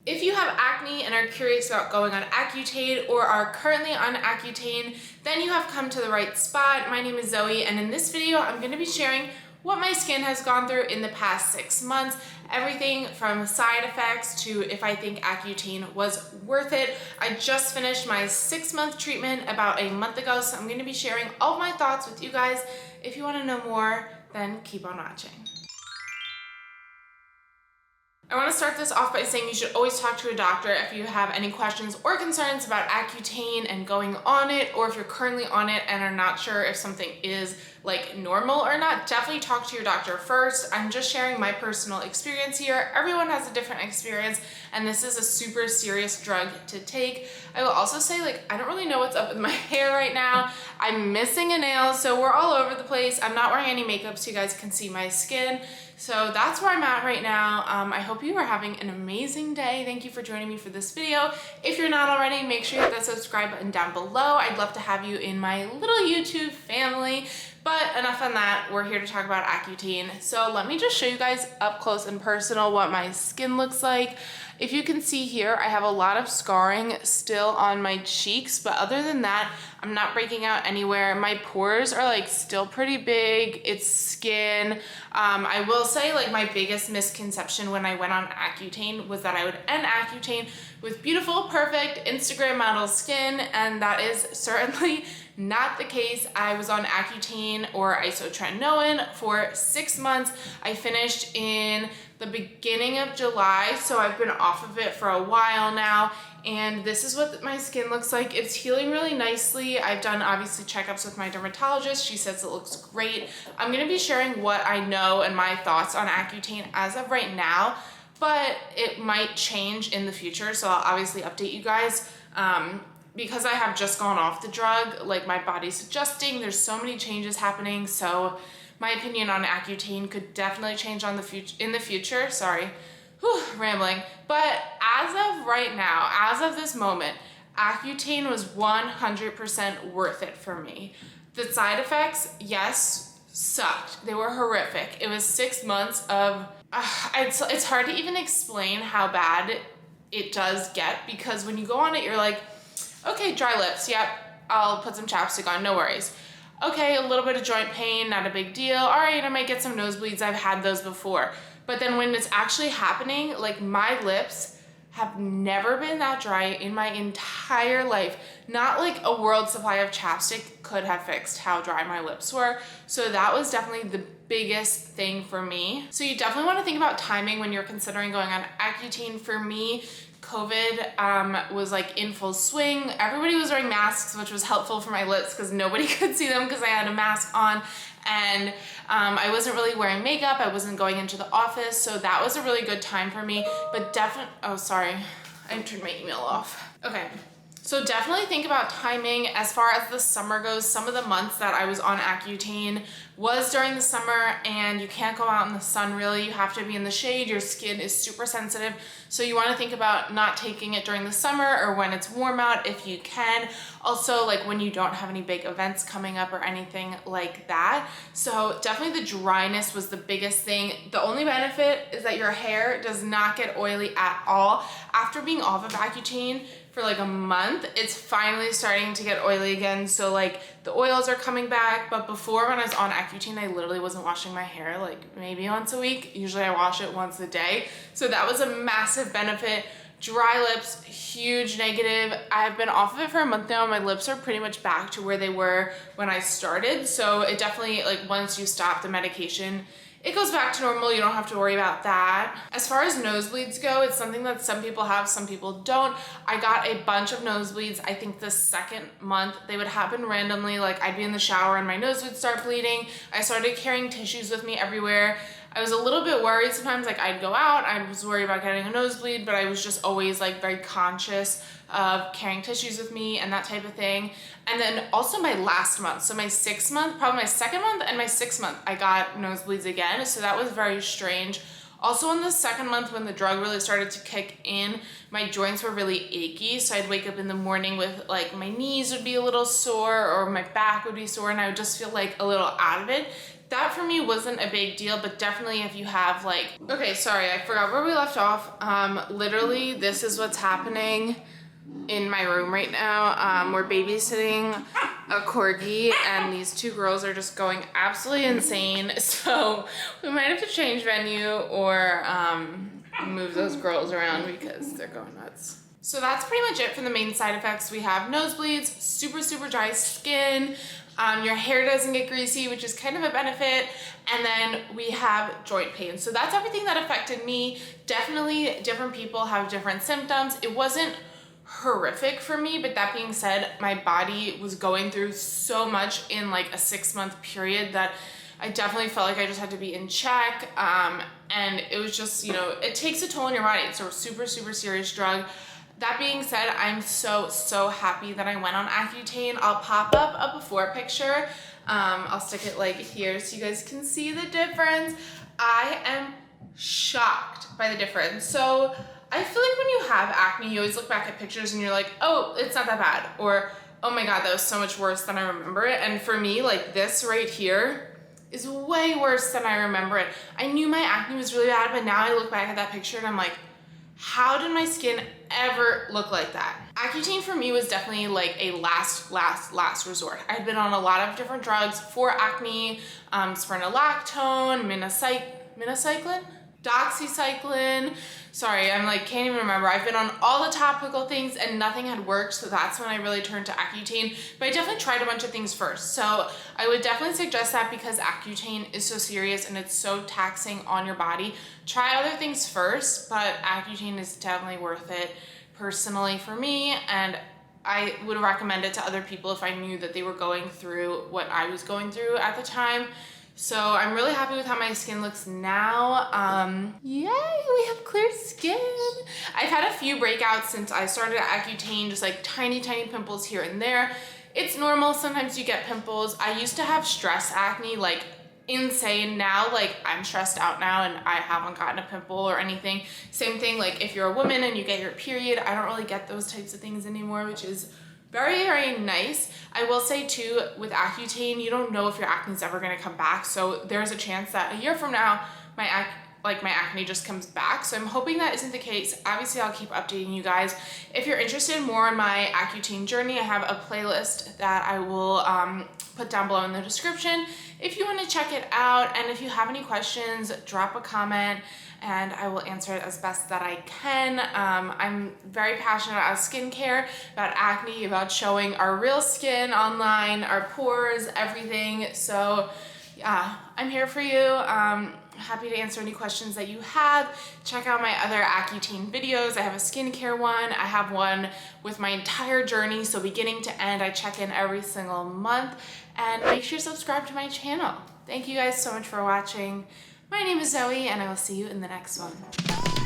If you have acne and are curious about going on Accutane or are currently on Accutane, then you have come to the right spot. My name is Zoe, and in this video, I'm going to be sharing what my skin has gone through in the past 6 months, everything from side effects to if I think Accutane was worth it. I just finished my 6-month treatment about a month ago, so I'm going to be sharing all my thoughts with you guys. If you want to know more, then keep on watching. I want to start this off by saying you should always talk to a doctor if you have any questions or concerns about Accutane and going on it, or if you're currently on it and are not sure if something is like normal or not. Definitely talk to your doctor first. I'm just sharing my personal experience here. Everyone has a different experience, and this is a super serious drug to take. I will also say, I don't really know what's up with my hair right now. I'm missing a nail, so we're all over the place. I'm not wearing any makeup so you guys can see my skin. So that's where I'm at right now. I hope you are having an amazing day. Thank you for joining me for this video. If you're not already, make sure you hit that subscribe button down below. I'd love to have you in my little YouTube family. But enough on that, we're here to talk about Accutane. So let me just show you guys up close and personal what my skin looks like. If you can see here, I have a lot of scarring still on my cheeks, but other than that, I'm not breaking out anywhere. My pores are still pretty big. It's skin. I will say my biggest misconception when I went on Accutane was that I would end Accutane with beautiful, perfect Instagram model skin, and that is certainly not the case. I was on Accutane or isotretinoin for 6 months. I finished in the beginning of July, so I've been off of it for a while now, and this is what my skin looks like. It's healing really nicely. I've done obviously checkups with my dermatologist. She says it looks great. I'm gonna be sharing what I know and my thoughts on Accutane as of right now, but it might change in the future, so I'll obviously update you guys. Because I have just gone off the drug, my body's adjusting, there's so many changes happening, so my opinion on Accutane could definitely change in the future. Sorry, rambling. But as of right now, as of this moment, Accutane was 100% worth it for me. The side effects, yes, sucked. They were horrific. It was 6 months of, it's hard to even explain how bad it does get, because when you go on it, you're like, okay, dry lips, yep, I'll put some chapstick on, no worries. Okay, a little bit of joint pain, not a big deal. All right, I might get some nosebleeds, I've had those before. But then when it's actually happening, my lips have never been that dry in my entire life. Not a world supply of chapstick could have fixed how dry my lips were. So that was definitely the biggest thing for me. So you definitely want to think about timing when you're considering going on Accutane. For me, COVID was in full swing. Everybody was wearing masks, which was helpful for my lips because nobody could see them because I had a mask on. And I wasn't really wearing makeup. I wasn't going into the office. So that was a really good time for me. But oh, sorry. I turned my email off. Okay. So definitely think about timing. As far as the summer goes, some of the months that I was on Accutane was during the summer, and you can't go out in the sun really. You have to be in the shade. Your skin is super sensitive. So you want to think about not taking it during the summer or when it's warm out if you can. Also, when you don't have any big events coming up or anything like that. So definitely the dryness was the biggest thing. The only benefit is that your hair does not get oily at all. After being off of Accutane for a month, it's finally starting to get oily again. So the oils are coming back. But before, when I was on Accutane, I literally wasn't washing my hair maybe once a week. Usually I wash it once a day. So that was a massive benefit. Dry lips, huge negative. I've been off of it for a month now. My lips are pretty much back to where they were when I started. So it definitely, once you stop the medication, it goes back to normal. You don't have to worry about that. As far as nosebleeds go, it's something that some people have, some people don't. I got a bunch of nosebleeds. I think the second month they would happen randomly. I'd be in the shower and my nose would start bleeding. I started carrying tissues with me everywhere. I was a little bit worried sometimes, I'd go out, I was worried about getting a nosebleed, but I was just always very conscious of carrying tissues with me and that type of thing. And then also my last month, so my 6th month, probably my 2nd month and my 6th month, I got nosebleeds again. So that was very strange. Also in the 2nd month, when the drug really started to kick in, my joints were really achy. So I'd wake up in the morning with my knees would be a little sore or my back would be sore, and I would just feel a little out of it. That for me wasn't a big deal, but definitely if you have like, okay, sorry, I forgot where we left off. Literally this is what's happening in my room right now. We're babysitting a corgi and these two girls are just going absolutely insane. So we might have to change venue or move those girls around because they're going nuts. So that's pretty much it for the main side effects. We have nosebleeds, super dry skin, your hair doesn't get greasy, which is kind of a benefit, and then we have joint pain. So that's everything that affected me. Definitely different people have different symptoms. It wasn't horrific for me, but that being said, my body was going through so much in like a 6-month period that I definitely felt like I just had to be in check. And it was just, you know, it takes a toll on your body. It's a super serious drug. That being said, I'm so happy that I went on Accutane. I'll pop up a before picture. I'll stick it like here so you guys can see the difference. I am shocked by the difference. So I feel like when you have acne, you always look back at pictures and you're like, oh, it's not that bad. Or, oh my God, that was so much worse than I remember it. And for me, like this right here is way worse than I remember it. I knew my acne was really bad, but now I look back at that picture and I'm like, how did my skin ever look like that? Accutane for me was definitely like a last resort. I'd been on a lot of different drugs for acne, spironolactone, minocycline, doxycycline. Sorry, I'm like, can't even remember. I've been on all the topical things and nothing had worked, so that's when I really turned to Accutane. But I definitely tried a bunch of things first. So I would definitely suggest that because Accutane is so serious and it's so taxing on your body. Try other things first, but Accutane is definitely worth it personally for me, and I would recommend it to other people if I knew that they were going through what I was going through at the time. So I'm really happy with how my skin looks now. Yay, we have clear skin. I've had a few breakouts since I started Accutane, just like tiny pimples here and there. It's normal, sometimes you get pimples. I used to have stress acne, like insane. Now, like I'm stressed out now and I haven't gotten a pimple or anything. Same thing, like if you're a woman and you get your period, I don't really get those types of things anymore, which is very nice. I will say too, with Accutane, you don't know if your acne is ever gonna come back. So there's a chance that a year from now, my acne just comes back. So I'm hoping that isn't the case. Obviously, I'll keep updating you guys. If you're interested more in my Accutane journey, I have a playlist that I will put down below in the description if you want to check it out. And if you have any questions, drop a comment and I will answer it as best that I can. I'm very passionate about skincare, about acne, about showing our real skin online, our pores, everything. So yeah, I'm here for you. Happy to answer any questions that you have. Check out my other Accutane videos. I have a skincare one. I have one with my entire journey, so beginning to end. I check in every single month. And make sure to subscribe to my channel. Thank you guys so much for watching. My name is Zoe, and I will see you in the next one.